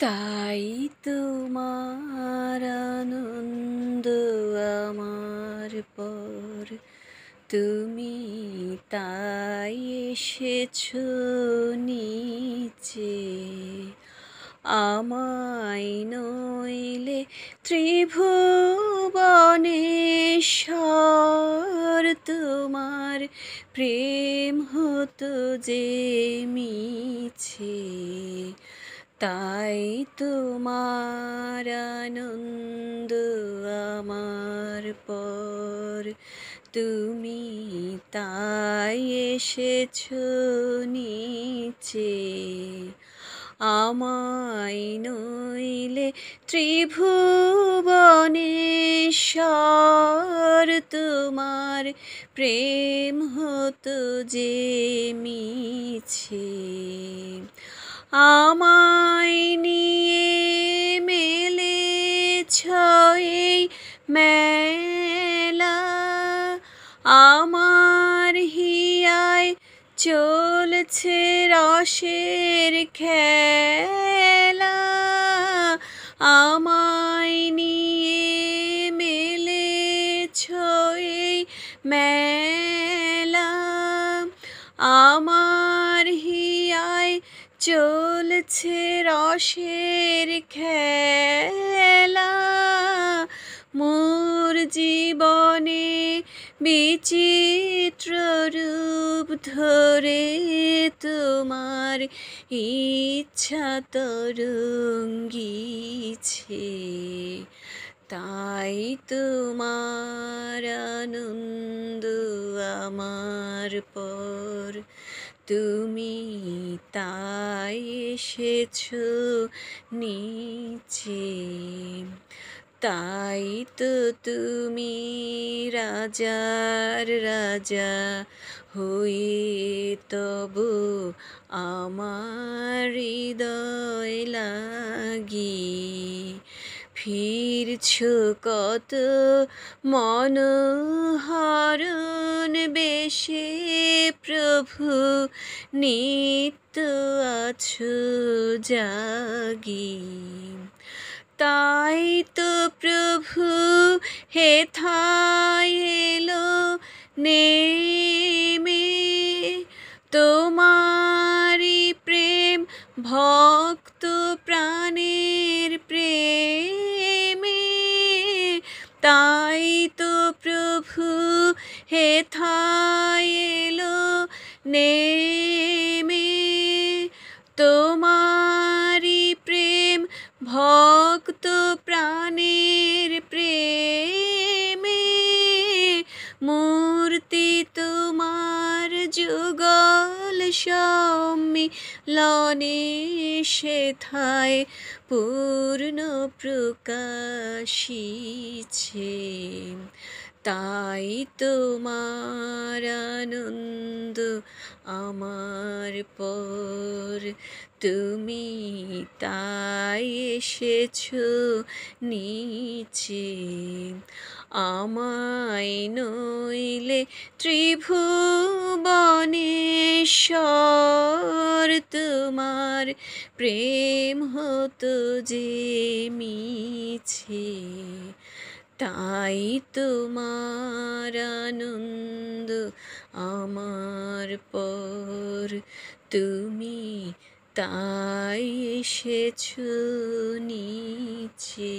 তাই তোমার আনন্দ আমার পর, তুমি তাই এসেছো নিচে। আমায় নইলে ত্রিভুবনেশ্বর, তোমার প্রেম হতো যে মিছে। তাই তোমার আনন্দ আমার পর, তুমি তাই এসেছো নিচে। আমায় নইলে ত্রিভুবনেশ্বর, তোমার প্রেম হতো যে মিছে। আমায় নিয়ে মেলেছ এই মেলা, আমার হিয়ায় চলছে রসের খেলা। আমায় নিয়ে মেলেছ এই মেলা, আমার হিয়ায় চলছে রসের খেলা। মোর জীবনে বিচিত্র রূপ ধরে তোমার ইচ্ছা তরঙ্গিছে। তাই তোমার আনন্দ আমার পর, তুমি তাই এসেছো নিচে। তাই তো তুমি রাজার রাজা হয়ে তবু আমার হৃদয় লাগি ফিরছো কত মনোহরণ বেশে। প্রভু নিত্য আছো জাগি। তাই তো প্রভু হেথায় এলো নেমে, তোমারি প্রেম ভক্ত প্রাণের প্রেমে। তাই তো প্রভু হেথায় এলো নেমে, তোমারি প্রেম ভক্ত প্রাণের প্রেমে। মূর্তি তোমার যুগল সম্মিলনে সেথায় পূর্ণ প্রকাশিছে। তাই তোমার আনন্দ আমার পর, তুমি তাই এসেছো নিচে। আমায় নইলে ত্রিভুবনেশ্বর, তোমার প্রেম হতো যে মিছে। তাই তোমার আনন্দ আমার পর, তুমি তাই এসেছো নিচে।